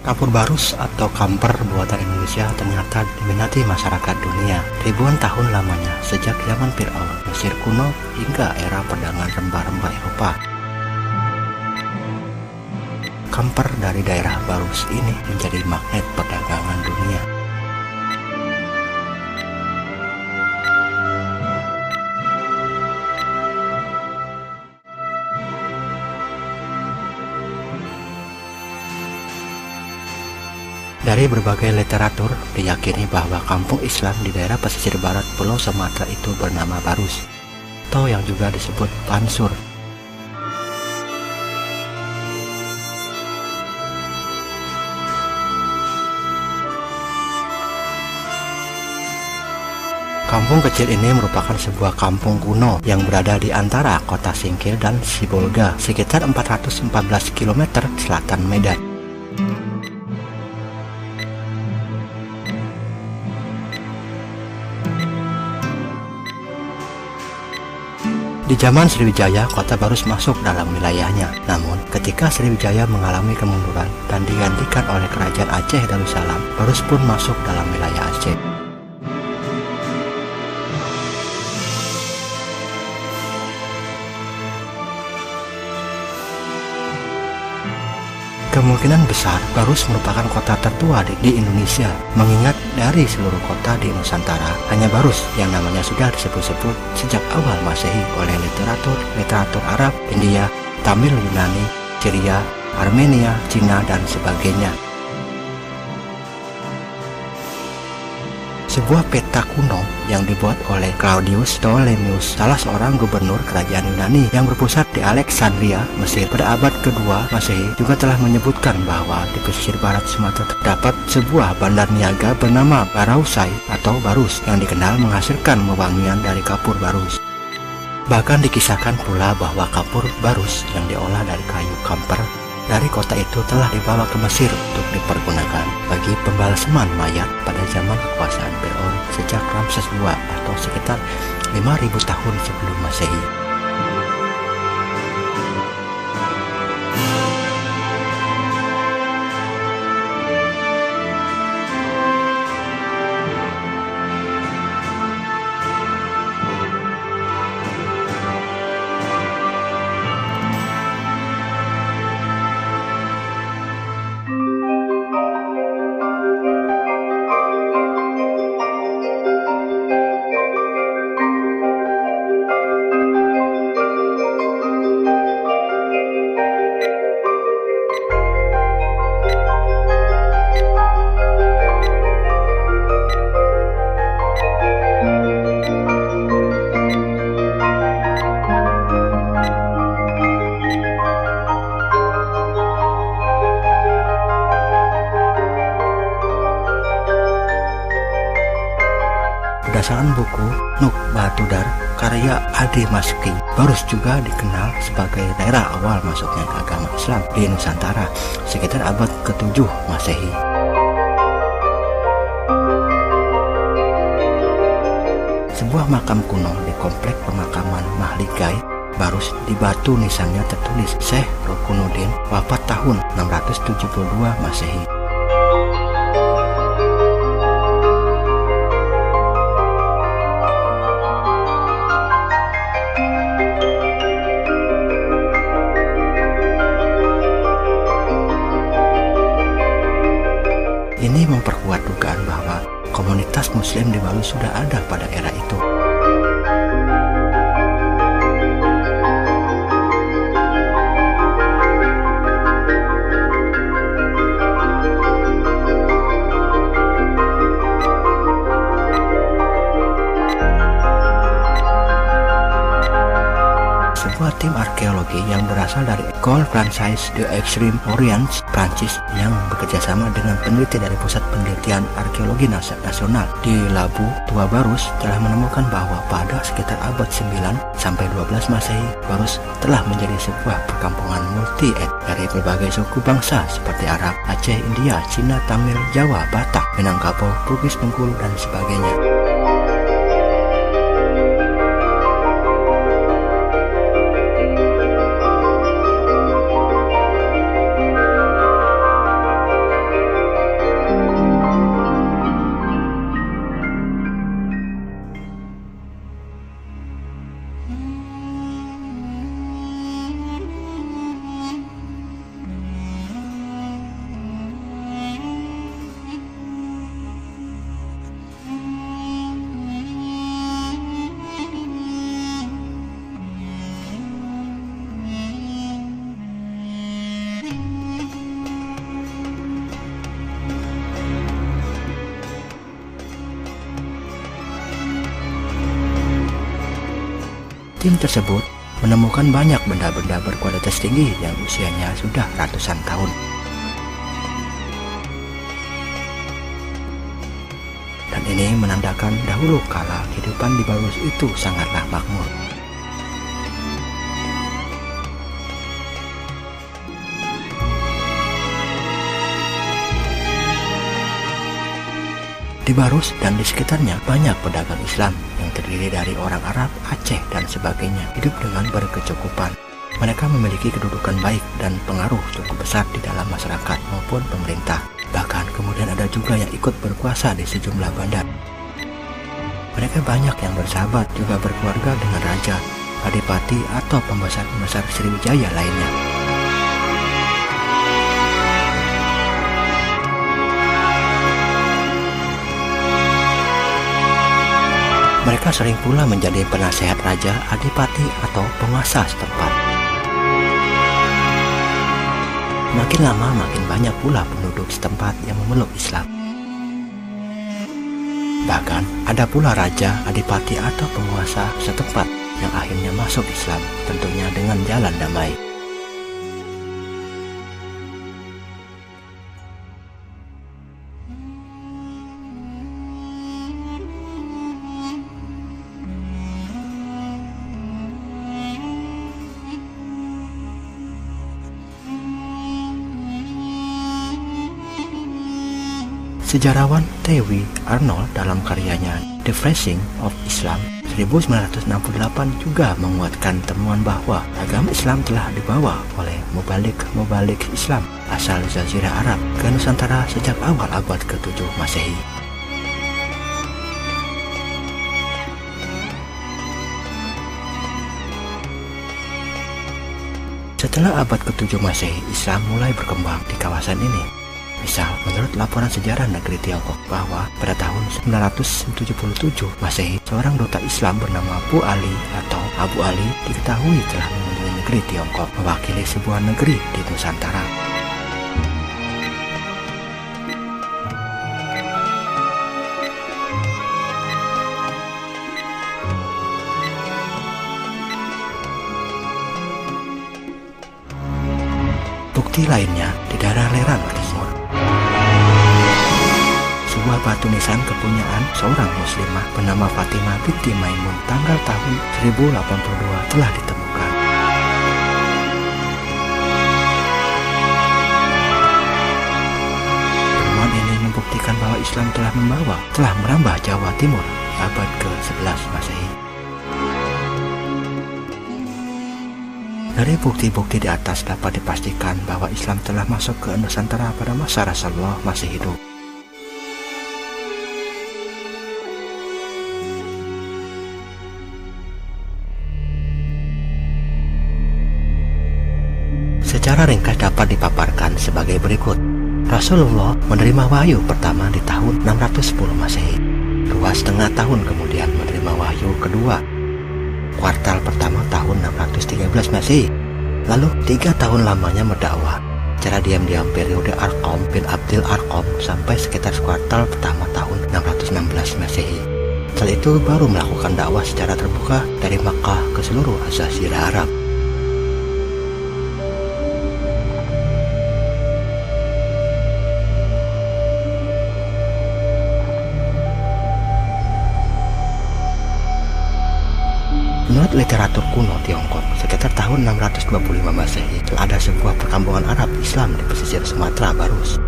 Kapur barus atau kamper buatan Indonesia ternyata diminati masyarakat dunia ribuan tahun lamanya, sejak zaman Fir'aun, Mesir kuno hingga era perdagangan rempah-rempah Eropa. Kamper dari daerah Barus ini menjadi magnet perdagangan dunia. Dari berbagai literatur, diyakini bahwa kampung Islam di daerah pesisir barat Pulau Sumatera itu bernama Barus, atau yang juga disebut Pansur. Kampung kecil ini merupakan sebuah kampung kuno yang berada di antara kota Singkil dan Sibolga, sekitar 414 km selatan Medan. Di zaman Sriwijaya, kota Barus masuk dalam wilayahnya. Namun, ketika Sriwijaya mengalami kemunduran dan digantikan oleh Kerajaan Aceh Darussalam, Barus pun masuk dalam wilayah Aceh. Kemungkinan besar Barus merupakan kota tertua di Indonesia, mengingat dari seluruh kota di Nusantara hanya Barus yang namanya sudah disebut-sebut sejak awal Masehi oleh literatur Arab, India, Tamil, Yunani, Syria, Armenia, Cina, dan sebagainya. Sebuah peta kuno yang dibuat oleh Claudius Ptolemeus, salah seorang gubernur kerajaan Yunani yang berpusat di Alexandria, Mesir pada abad kedua Masehi, juga telah menyebutkan bahwa di pesisir barat Sumatera terdapat sebuah bandar niaga bernama Barausai atau Barus yang dikenal menghasilkan wewangian dari kapur barus. Bahkan dikisahkan pula bahwa kapur barus yang diolah dari kayu kamper dari kota itu telah dibawa ke Mesir untuk dipergunakan bagi pembalaseman mayat pada zaman kekuasaan Fir'aun sejak Ramses II atau sekitar 5.000 tahun sebelum Masehi. Berdasarkan buku Nukbatudar karya Adi Masuki, Barus juga dikenal sebagai daerah awal masuknya ke agama Islam di Nusantara sekitar abad ke-7 Masehi. Sebuah makam kuno di komplek pemakaman Mahligai Barus, di batu nisannya tertulis Syekh Rukunuddin, wafat tahun 672 Masehi. Ini memperkuat dugaan bahwa komunitas Muslim di Barus sudah ada pada era itu. Sebuah tim arkeologi yang berasal dari École Française de Extrême Orient, Prancis, yang bekerjasama dengan peneliti dari Pusat Penelitian Arkeologi Nasional di Labu Tua Barus telah menemukan bahwa pada sekitar abad 9 sampai 12 Masehi, Barus telah menjadi sebuah perkampungan multi-et dari berbagai suku bangsa seperti Arab, Aceh, India, Cina, Tamil, Jawa, Batak, Minangkabau, Bugis, Bengkulu, dan sebagainya. Tim tersebut menemukan banyak benda-benda berkualitas tinggi yang usianya sudah ratusan tahun. Dan ini menandakan dahulu kala kehidupan di Barus itu sangatlah makmur. Di Barus dan di sekitarnya banyak pedagang Islam yang terdiri dari orang Arab, Aceh, dan sebagainya hidup dengan berkecukupan. Mereka memiliki kedudukan baik dan pengaruh cukup besar di dalam masyarakat maupun pemerintah. Bahkan kemudian ada juga yang ikut berkuasa di sejumlah bandar. Mereka banyak yang bersahabat juga berkeluarga dengan raja, adipati, atau pembesar-pembesar Sriwijaya lainnya. Mereka sering pula menjadi penasehat raja, adipati, atau penguasa setempat. Makin lama makin banyak pula penduduk setempat yang memeluk Islam. Bahkan ada pula raja, adipati, atau penguasa setempat yang akhirnya masuk Islam, tentunya dengan jalan damai. Sejarawan T.W. Arnold dalam karyanya The Phrasing of Islam 1968 juga menguatkan temuan bahwa agama Islam telah dibawa oleh mubalik Islam asal Jazirah Arab ke Nusantara sejak awal abad ke-7 Masehi. Setelah abad ke-7 Masehi, Islam mulai berkembang di kawasan ini. Misal, menurut laporan sejarah negeri Tiongkok bahwa pada tahun 977 Masehi, seorang duta Islam bernama Pu Ali atau Abu Ali diketahui telah mengunjungi negeri Tiongkok mewakili sebuah negeri di Nusantara. Bukti lainnya di daerah Lerang Timur. Sebuah batu nisan kepunyaan seorang muslimah bernama Fatimah binti Maimun tanggal tahun 1082 telah ditemukan. Temuan ini membuktikan bahwa Islam telah merambah Jawa Timur di abad ke-11 Masehi. Dari bukti-bukti di atas dapat dipastikan bahwa Islam telah masuk ke Nusantara pada masa Rasulullah masih hidup. Secara ringkas dapat dipaparkan sebagai berikut. Rasulullah menerima wahyu pertama di tahun 610 Masehi. 2,5 tahun kemudian menerima wahyu kedua, kuartal pertama tahun 613 Masehi. Lalu 3 tahun lamanya berdakwah secara diam-diam periode Arqam bin Abdil Arqam sampai sekitar kuartal pertama tahun 616 Masehi. Setelah itu baru melakukan dakwah secara terbuka dari Makkah ke seluruh Jazirah Arab. Menurut literatur kuno Tiongkok, sekitar tahun 625 Masehi telah ada sebuah perkampungan Arab Islam di pesisir Sumatera Barus.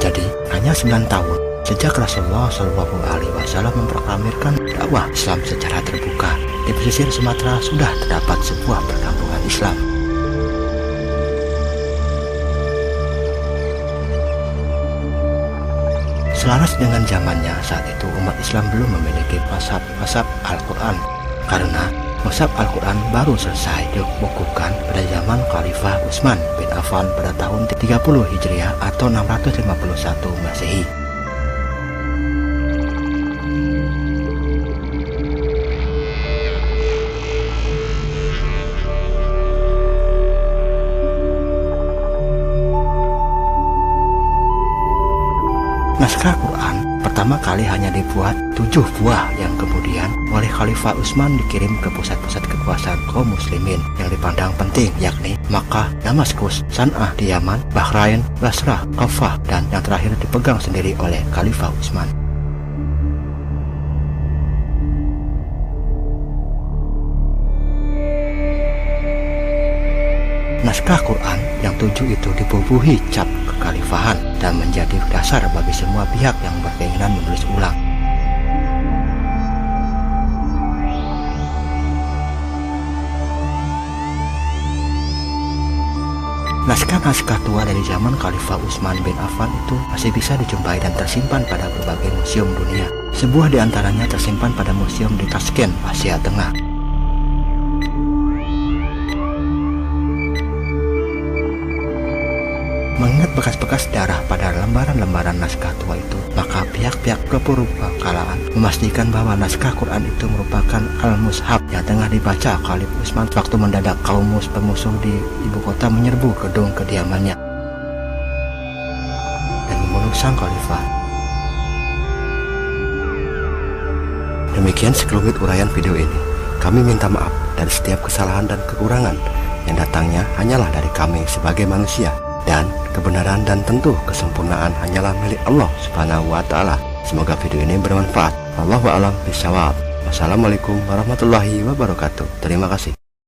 Jadi, hanya 9 tahun sejak Rasulullah SAW memproklamirkan dakwah Islam secara terbuka, di pesisir Sumatera sudah terdapat sebuah perkampungan Islam. Selaras dengan zamannya, saat itu umat Islam belum memiliki mushaf Al-Quran, karena mushaf Al-Quran baru selesai dibukukan pada zaman Khalifah Utsman bin Affan pada tahun 30 Hijriah atau 651 Masehi. Naskah Quran pertama kali hanya dibuat 7 buah yang kemudian oleh Khalifah Utsman dikirim ke pusat-pusat kekuasaan kaum muslimin yang dipandang penting, yakni Makkah, Damaskus, San'ah di Yaman, Bahrain, Basrah, Kufah, dan yang terakhir dipegang sendiri oleh Khalifah Utsman. Naskah Quran yang 7 itu dibubuhi cap kekhalifahan dan menjadi dasar bagi semua pihak yang berkeinginan menulis ulang. Naskah-naskah tua dari zaman Khalifah Utsman bin Affan itu masih bisa dijumpai dan tersimpan pada berbagai museum dunia. Sebuah di antaranya tersimpan pada museum di Tashkent, Asia Tengah. Mengingat bekas-bekas darah pada lembaran-lembaran naskah tua itu, maka pihak-pihak kepurbakalaan memastikan bahwa naskah Quran itu merupakan Al-Mushaf yang tengah dibaca Khalifah Utsman waktu mendadak kaum pemusuh di ibu kota menyerbu gedung kediamannya dan membunuh sang khalifah. Demikian sekelumit uraian video ini. Kami minta maaf dari setiap kesalahan dan kekurangan yang datangnya hanyalah dari kami sebagai manusia. Dan kebenaran dan tentu kesempurnaan hanyalah milik Allah Subhanahu wa Ta'ala. Semoga video ini bermanfaat. Wallahu a'lam bishawab. Wassalamualaikum warahmatullahi wabarakatuh. Terima kasih.